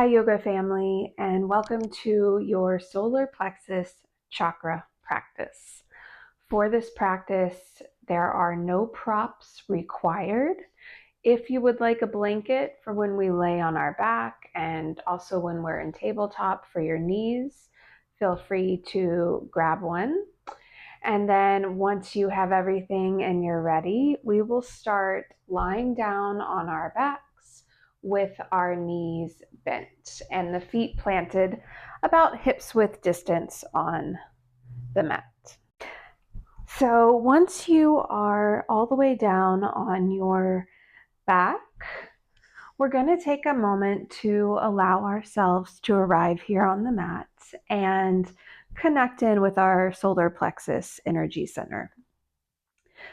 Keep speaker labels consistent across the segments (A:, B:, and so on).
A: Hi, yoga family, and welcome to your solar plexus chakra practice. For this practice, there are no props required. If you would like a blanket for when we lay on our back and also when we're in tabletop for your knees, feel free to grab one. And then once you have everything and you're ready, we will start lying down on our backs with our knees bent and the feet planted about hips width distance on the mat. So once you are all the way down on your back, we're going to take a moment to allow ourselves to arrive here on the mat and connect in with our solar plexus energy center.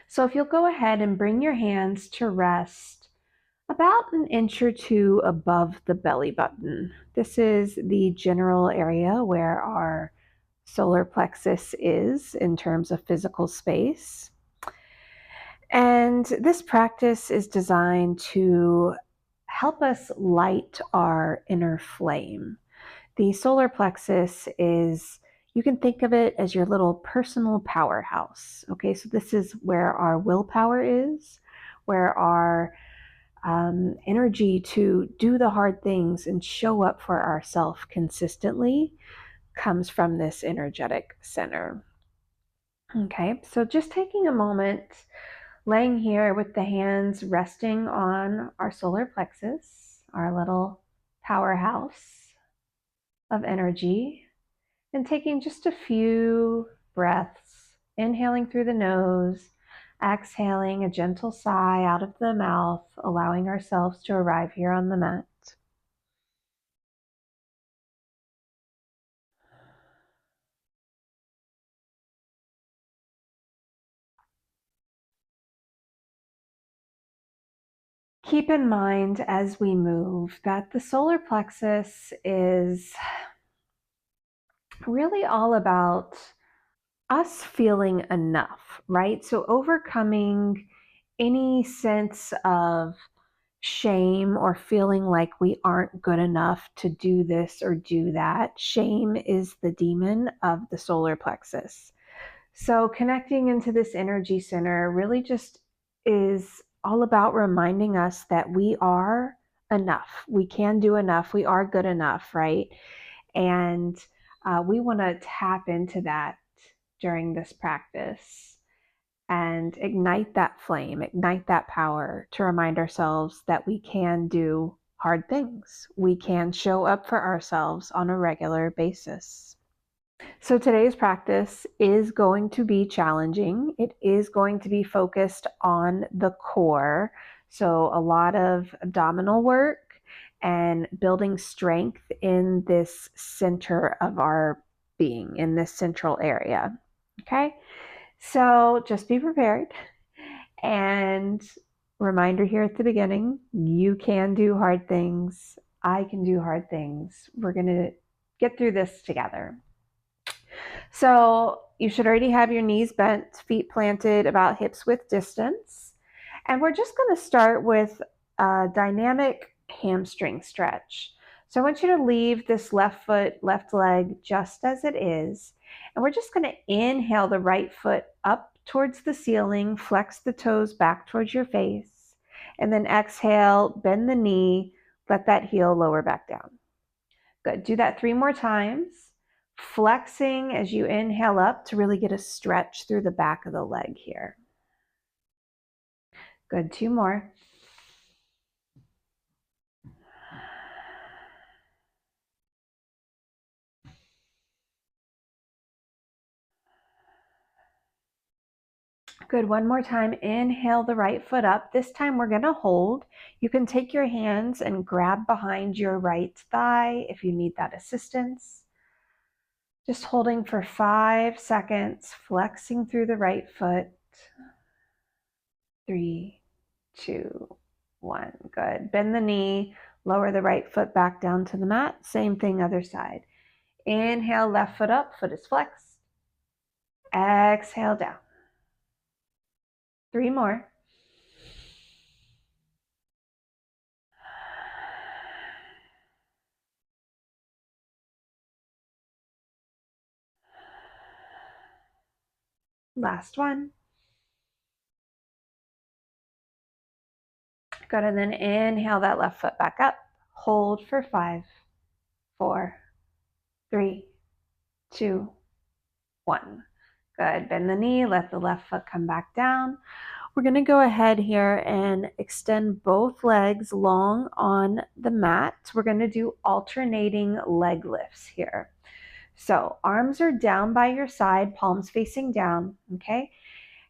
A: So if you'll go ahead and bring your hands to rest about an inch or two above the belly button. This is the general area where our solar plexus is in terms of physical space. And this practice is designed to help us light our inner flame. The solar plexus is, you can think of it as your little personal powerhouse. Okay, so this is where our willpower is, where our energy to do the hard things and show up for ourselves consistently comes from this energetic center. Okay, so just taking a moment, laying here with the hands resting on our solar plexus, our little powerhouse of energy, and taking just a few breaths, inhaling through the nose, exhaling a gentle sigh out of the mouth, allowing ourselves to arrive here on the mat. Keep in mind as we move that the solar plexus is really all about us feeling enough, right? So overcoming any sense of shame or feeling like we aren't good enough to do this or do that. Shame is the demon of the solar plexus. So connecting into this energy center really just is all about reminding us that we are enough. We can do enough. We are good enough, right? And we want to tap into that during this practice and ignite that flame, ignite that power to remind ourselves that we can do hard things. We can show up for ourselves on a regular basis. So today's practice is going to be challenging. It is going to be focused on the core. So a lot of abdominal work and building strength in this center of our being, in this central area. Okay, so just be prepared. And reminder here at the beginning, you can do hard things. I can do hard things. We're going to get through this together. So you should already have your knees bent, feet planted about hips width distance. And we're just going to start with a dynamic hamstring stretch. So I want you to leave this left foot, left leg just as it is. And we're just going to inhale the right foot up towards the ceiling, flex the toes back towards your face, and then exhale, bend the knee, let that heel lower back down. Good. Do that 3 more times. Flexing as you inhale up to really get a stretch through the back of the leg here. Good. 2 more. Good. 1 more time. Inhale the right foot up. This time we're going to hold. You can take your hands and grab behind your right thigh if you need that assistance. Just holding for 5 seconds, flexing through the right foot. 3, 2, 1. Good. Bend the knee, lower the right foot back down to the mat. Same thing, other side. Inhale, left foot up, foot is flexed. Exhale down. 3 more. Last one. Good, and then inhale that left foot back up. Hold for 5, 4, 3, 2, 1. Good, bend the knee, let the left foot come back down. We're gonna go ahead here and extend both legs long on the mat. We're gonna do alternating leg lifts here. So arms are down by your side, palms facing down, okay?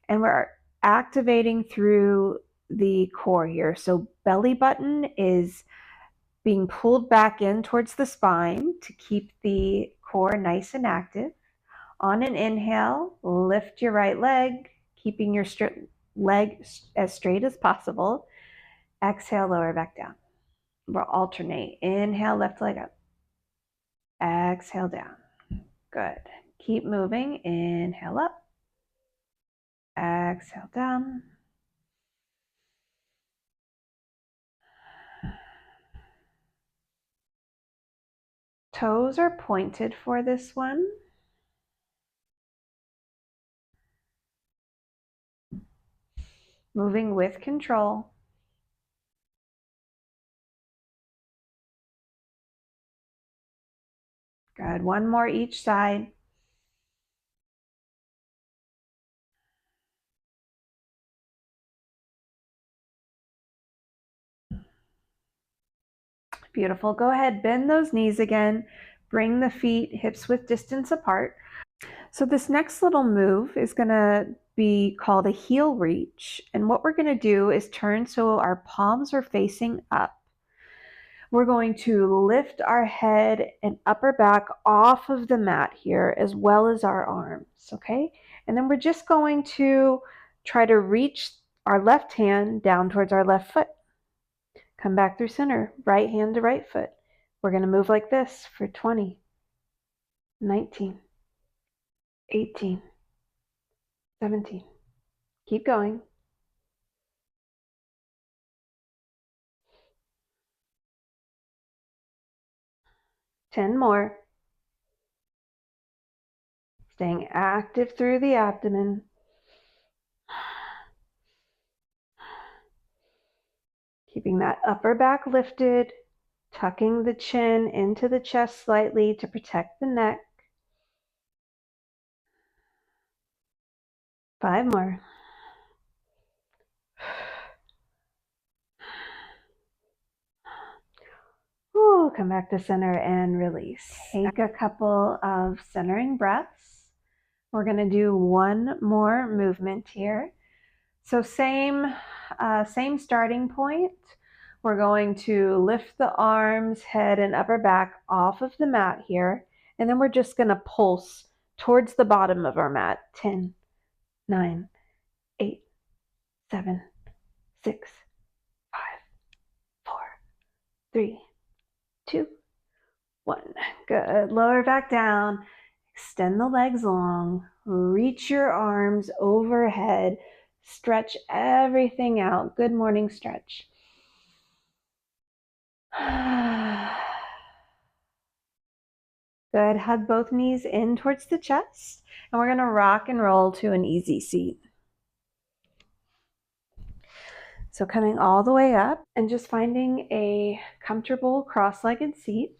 A: And we're activating through the core here. So belly button is being pulled back in towards the spine to keep the core nice and active. On an inhale, lift your right leg, keeping your leg as straight as possible. Exhale, lower back down. We'll alternate. Inhale, left leg up. Exhale, down. Good. Keep moving. Inhale up. Exhale, down. Toes are pointed for this one. Moving with control. Good. One more each side. Beautiful. Go ahead, bend those knees again. Bring the feet hips width distance apart. So this next little move is going to be called a heel reach. And what we're going to do is turn so our palms are facing up. We're going to lift our head and upper back off of the mat here, as well as our arms, okay? And then we're just going to try to reach our left hand down towards our left foot. Come back through center, right hand to right foot. We're going to move like this for 20, 19, 18, 17. Keep going. 10 more. Staying active through the abdomen. Keeping that upper back lifted, tucking the chin into the chest slightly to protect the neck. 5 more. Ooh, come back to center and release. Take a couple of centering breaths. We're going to do one more movement here. So same starting point. We're going to lift the arms, head, and upper back off of the mat here. And then we're just going to pulse towards the bottom of our mat. 10, 9, 8, 7, 6, 5, 4, 3, 2, 1. Good. Lower back down. Extend the legs long. Reach your arms overhead. Stretch everything out. Good morning stretch. Good. Hug both knees in towards the chest. And we're going to rock and roll to an easy seat. So coming all the way up and just finding a comfortable cross-legged seat.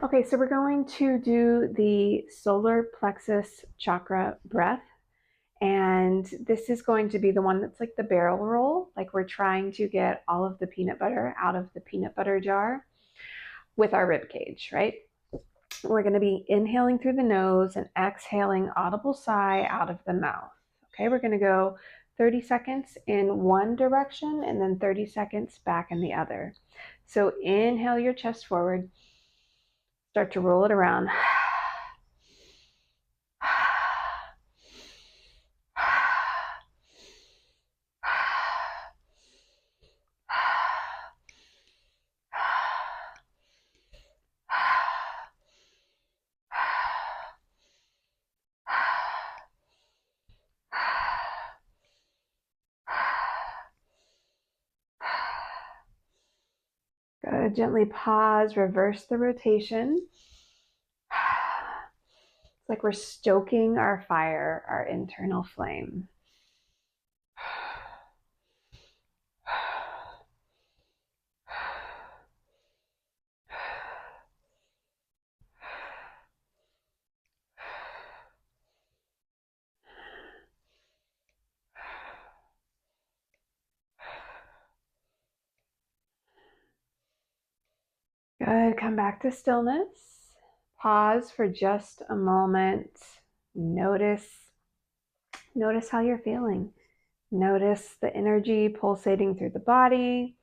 A: Okay, so we're going to do the solar plexus chakra breath. And this is going to be the one that's like the barrel roll, like we're trying to get all of the peanut butter out of the peanut butter jar with our rib cage, right? We're going to be inhaling through the nose and exhaling audible sigh out of the mouth. Okay, we're going to go 30 seconds in one direction and then 30 seconds back in the other. So inhale your chest forward, start to roll it around. Good. Gently pause, reverse the rotation. It's like we're stoking our fire, our internal flame. Good. Come back to stillness. Pause for just a moment. Notice how you're feeling. Notice the energy pulsating through the body.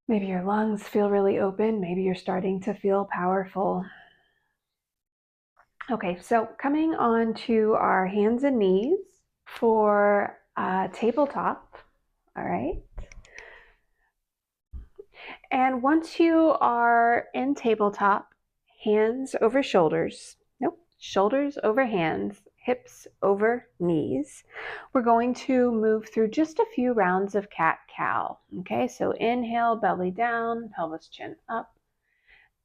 A: Maybe your lungs feel really open. Maybe you're starting to feel powerful. Okay, so coming on to our hands and knees for tabletop. All right. And once you are in tabletop, hands over shoulders. Nope, shoulders over hands, hips over knees. We're going to move through just a few rounds of cat-cow. Okay, so inhale, belly down, pelvis chin up.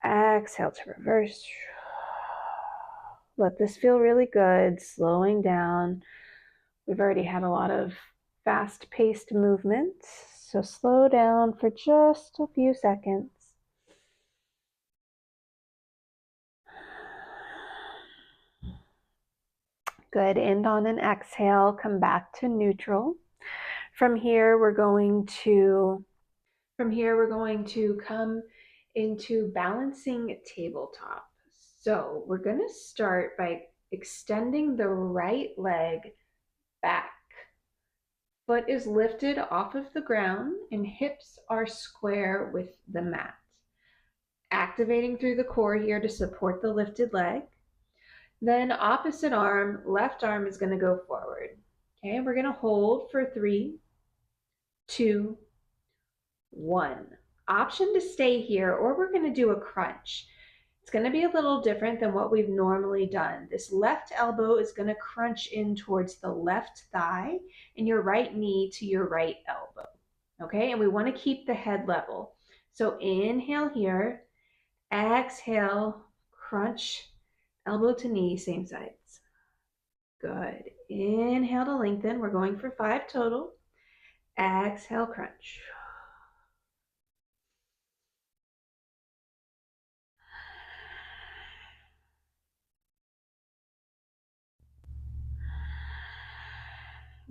A: Exhale to reverse. Let this feel really good, slowing down. We've already had a lot of fast-paced movements, so slow down for just a few seconds. Good. End on an exhale. Come back to neutral. From here, we're going to come into balancing tabletop. So we're going to start by extending the right leg back. Foot is lifted off of the ground and hips are square with the mat. Activating through the core here to support the lifted leg. Then opposite arm, left arm is going to go forward. Okay, we're going to hold for 3, 2, 1. Option to stay here, or we're going to do a crunch. It's going to be a little different than what we've normally done. This left elbow is going to crunch in towards the left thigh and your right knee to your right elbow. Okay, and we want to keep the head level. So inhale here, exhale, crunch, elbow to knee, same sides. Good. Inhale to lengthen. We're going for 5 total. Exhale, crunch.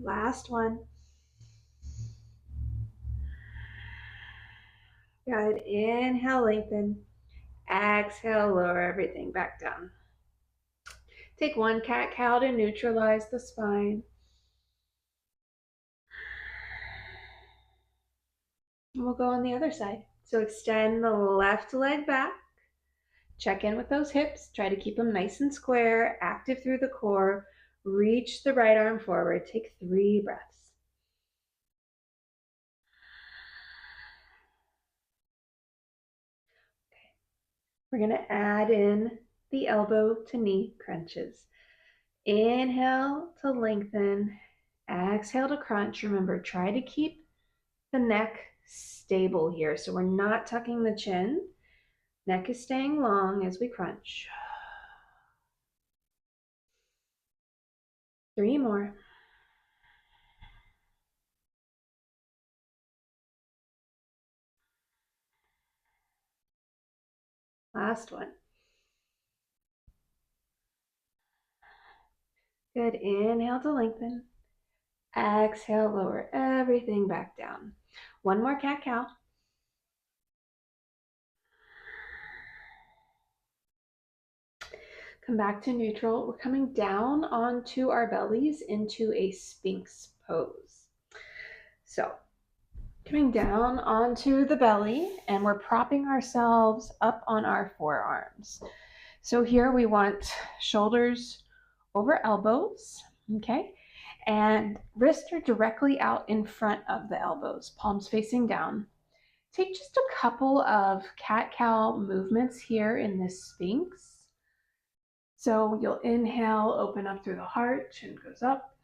A: Last one. Good. Inhale, lengthen. Exhale, lower everything back down. Take one cat-cow to neutralize the spine. And we'll go on the other side. So extend the left leg back. Check in with those hips. Try to keep them nice and square, active through the core. Reach the right arm forward. Take 3 breaths. Okay. We're going to add in the elbow to knee crunches. Inhale to lengthen. Exhale to crunch. Remember, try to keep the neck stable here. So we're not tucking the chin. Neck is staying long as we crunch. 3 more. Last one. Good. Inhale to lengthen. Exhale, lower everything back down. One more cat-cow. Come back to neutral. We're coming down onto our bellies into a Sphinx pose. So, coming down onto the belly, and we're propping ourselves up on our forearms. So here we want shoulders over elbows, okay? And wrists are directly out in front of the elbows, palms facing down. Take just a couple of cat-cow movements here in this Sphinx. So you'll inhale, open up through the heart, chin goes up.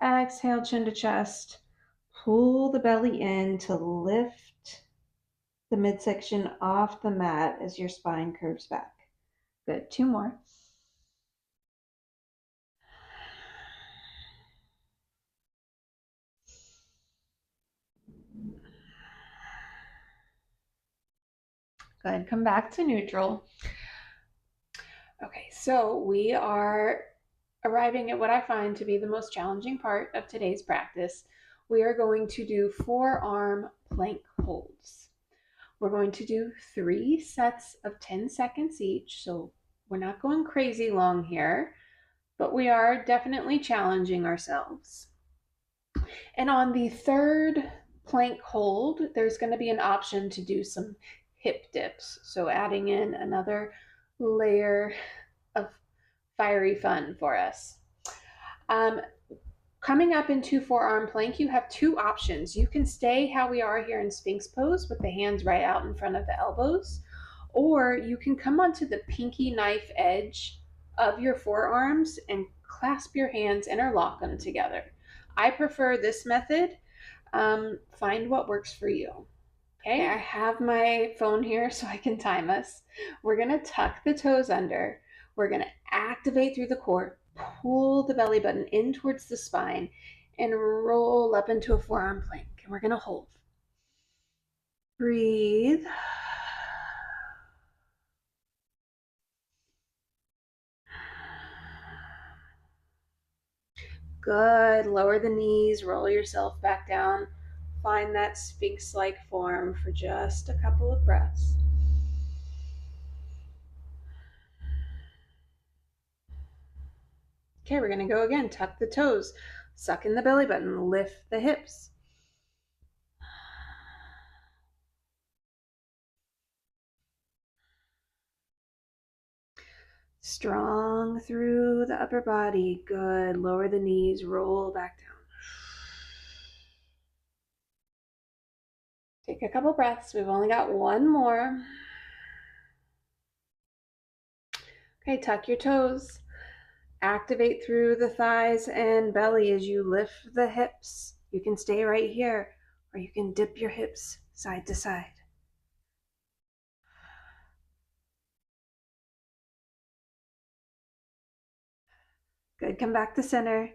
A: Exhale, chin to chest. Pull the belly in to lift the midsection off the mat as your spine curves back. Good, 2 more. Good, come back to neutral. Okay, so we are arriving at what I find to be the most challenging part of today's practice. We are going to do forearm plank holds. We're going to do 3 sets of 10 seconds each, so we're not going crazy long here, but we are definitely challenging ourselves. And on the third plank hold, there's going to be an option to do some hip dips, so adding in another layer of fiery fun for us. Coming up into forearm plank, you have 2 options. You can stay how we are here in Sphinx pose with the hands right out in front of the elbows, or you can come onto the pinky knife edge of your forearms and clasp your hands, interlock them together. I prefer this method. Find what works for you. Okay, I have my phone here so I can time us. We're gonna tuck the toes under. We're gonna activate through the core, pull the belly button in towards the spine, and roll up into a forearm plank. And we're gonna hold. Breathe. Good. Lower the knees, roll yourself back down. Find that Sphinx-like form for just a couple of breaths. Okay, we're gonna go again. Tuck the toes, suck in the belly button, lift the hips. Strong through the upper body. Good. Lower the knees, roll back down. Take a couple breaths. We've only got 1 more. Okay, tuck your toes. Activate through the thighs and belly as you lift the hips. You can stay right here, or you can dip your hips side to side. Good, come back to center.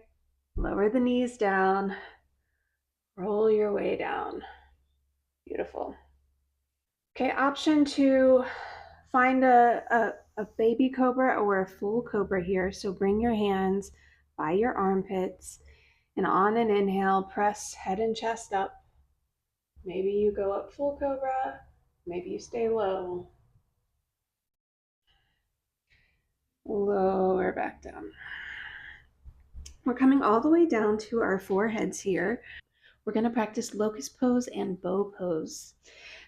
A: Lower the knees down. Roll your way down. Beautiful. Okay, option 2, find a baby cobra or a full cobra here. So bring your hands by your armpits, and on an inhale, press head and chest up. Maybe you go up full cobra, maybe you stay low. Lower back down. We're coming all the way down to our foreheads here. We're going to practice locust pose and bow pose.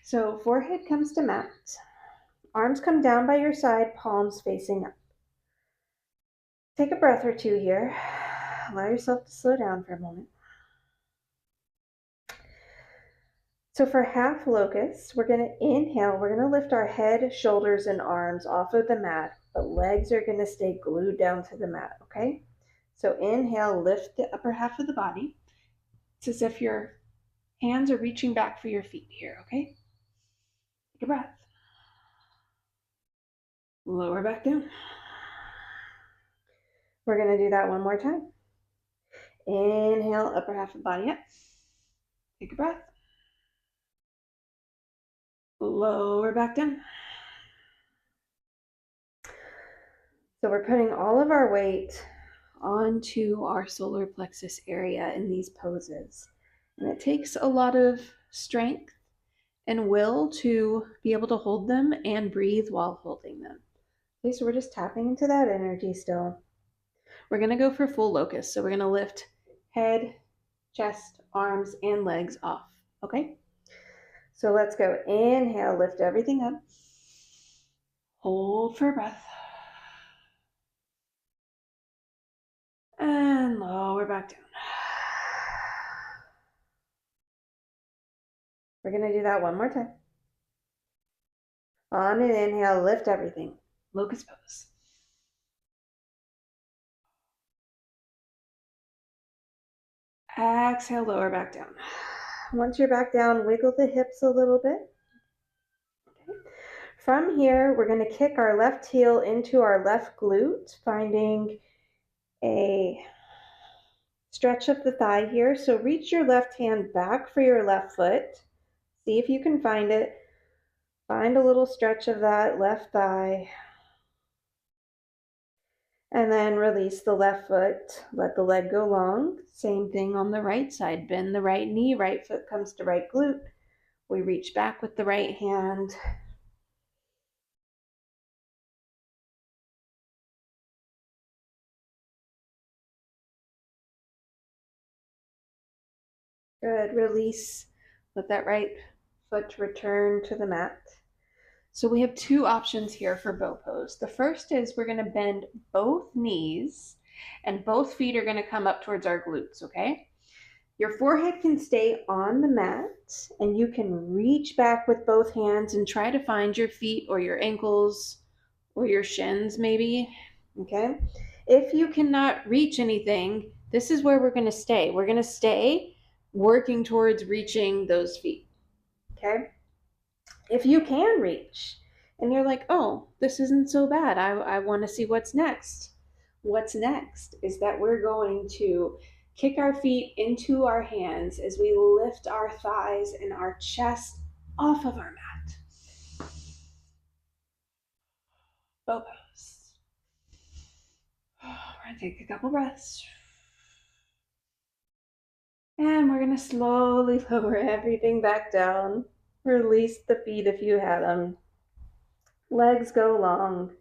A: So forehead comes to mat. Arms come down by your side, palms facing up. Take a breath or 2 here. Allow yourself to slow down for a moment. So for half locust, we're going to inhale. We're going to lift our head, shoulders, and arms off of the mat, but legs are going to stay glued down to the mat, okay? So inhale, lift the upper half of the body. It's as if your hands are reaching back for your feet here, okay? Take a breath. Lower back down. We're going to do that 1 more time. Inhale, upper half of the body up. Take a breath. Lower back down. So we're putting all of our weight onto our solar plexus area in these poses. And it takes a lot of strength and will to be able to hold them and breathe while holding them. Okay, so we're just tapping into that energy still. We're going to go for full locust. So we're going to lift head, chest, arms, and legs off. Okay? So let's go. Inhale, lift everything up. Hold for a breath. And lower back down. We're going to do that 1 more time. On an inhale, lift everything. Locust pose. Exhale, lower back down. Once you're back down, wiggle the hips a little bit. Okay. From here, we're going to kick our left heel into our left glute, finding a stretch of the thigh here. So reach your left hand back for your left foot. See if you can find it. Find a little stretch of that left thigh. And then release the left foot. Let the leg go long. Same thing on the right side. Bend the right knee. Right foot comes to right glute. We reach back with the right hand. Good. Release. Let that right foot return to the mat. So we have two options here for bow pose. The first is we're going to bend both knees and both feet are going to come up towards our glutes, okay? Your forehead can stay on the mat and you can reach back with both hands and try to find your feet or your ankles or your shins maybe, okay? If you cannot reach anything, this is where we're going to stay. We're going to stay working towards reaching those feet, okay? If you can reach and you're like, oh, this isn't so bad, I want to see what's next. What's next is that we're going to kick our feet into our hands as we lift our thighs and our chest off of our mat. Bow pose. We're going to take a couple breaths. And we're going to slowly lower everything back down. Release the feet if you had them. Legs go long.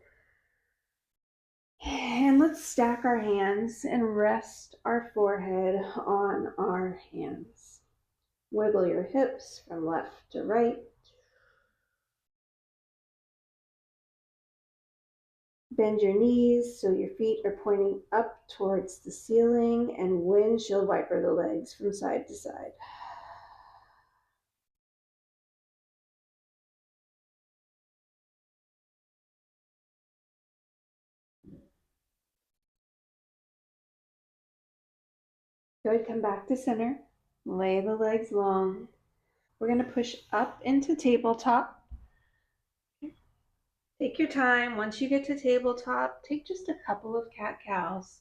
A: And let's stack our hands and rest our forehead on our hands. Wiggle your hips from left to right. Bend your knees so your feet are pointing up towards the ceiling and windshield wiper the legs from side to side. Good, come back to center. Lay the legs long. We're going to push up into tabletop. Take your time. Once you get to tabletop, take just a couple of cat-cows.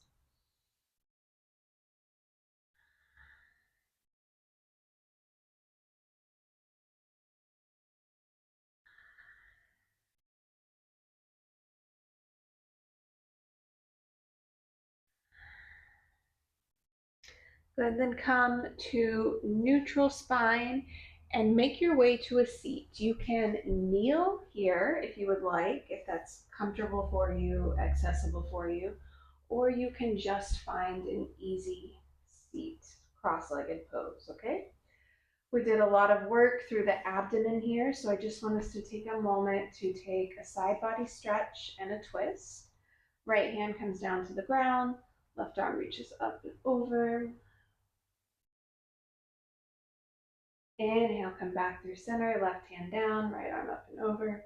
A: Good, then come to neutral spine and make your way to a seat. You can kneel here if you would like, if that's comfortable for you, accessible for you, or you can just find an easy seat, cross-legged pose, okay? We did a lot of work through the abdomen here, so I just want us to take a moment to take a side body stretch and a twist. Right hand comes down to the ground, left arm reaches up and over. Inhale, come back through center, left hand down, right arm up and over.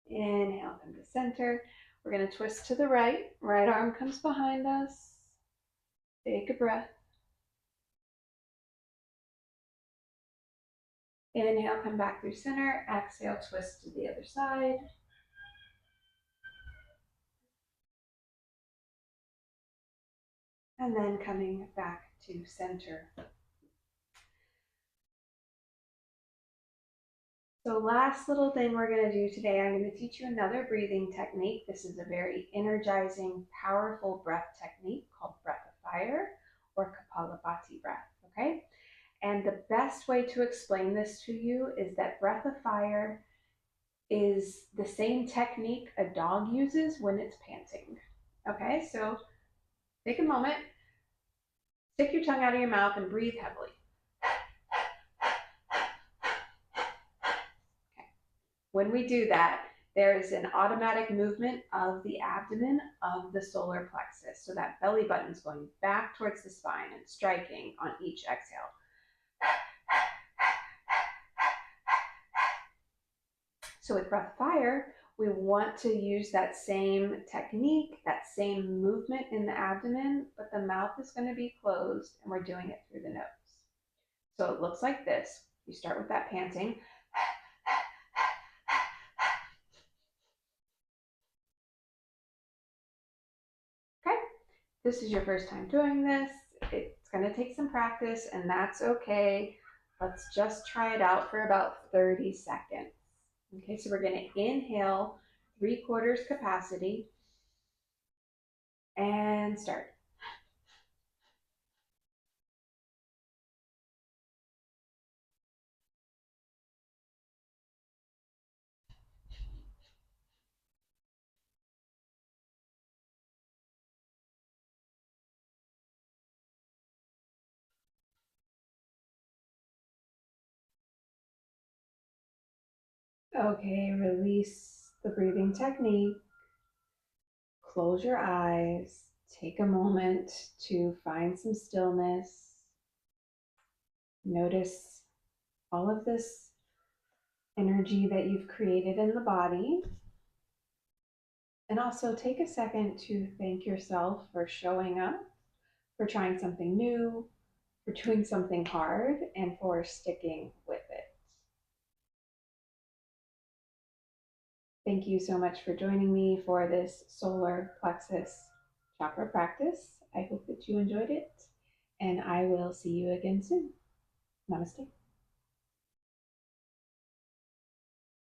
A: Inhale, come to center. We're going to twist to the right. Right arm comes behind us. Take a breath. Inhale, come back through center. Exhale, twist to the other side. And then coming back to center. So last little thing we're going to do today, I'm going to teach you another breathing technique. This is a very energizing, powerful breath technique called breath of fire or Kapalabhati breath, okay? And the best way to explain this to you is that breath of fire is the same technique a dog uses when it's panting, okay? So take a moment, stick your tongue out of your mouth and breathe heavily. When we do that, there is an automatic movement of the abdomen of the solar plexus. So that belly button is going back towards the spine and striking on each exhale. So with breath of fire, we want to use that same technique, that same movement in the abdomen, but the mouth is going to be closed and we're doing it through the nose. So it looks like this. You start with that panting. Okay, this is your first time doing this. It's going to take some practice, and that's okay. Let's just try it out for about 30 seconds. Okay, so we're going to inhale 3/4 capacity and start. Okay, release the breathing technique. Close your eyes. Take a moment to find some stillness. Notice all of this energy that you've created in the body. And also take a second to thank yourself for showing up, for trying something new, for doing something hard, and for sticking with it. Thank you so much for joining me for this solar plexus chakra practice. I hope that you enjoyed it, and I will see you again soon. Namaste.